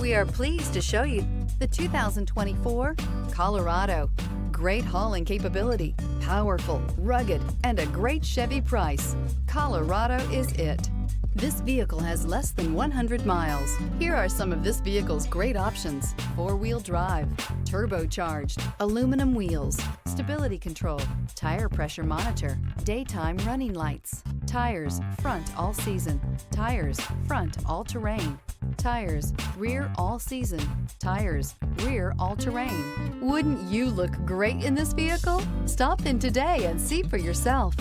We are pleased to show you the 2024 Colorado. Great hauling capability, powerful, rugged, and a great Chevy price. Colorado is it. This vehicle has less than 100 miles. Here are some of this vehicle's great options: four-wheel drive, turbocharged, aluminum wheels, stability control, tire pressure monitor, daytime running lights, tires front all season, tires front all terrain, tires rear all season, tires rear all terrain. Wouldn't you look great in this vehicle? Stop in today and see for yourself.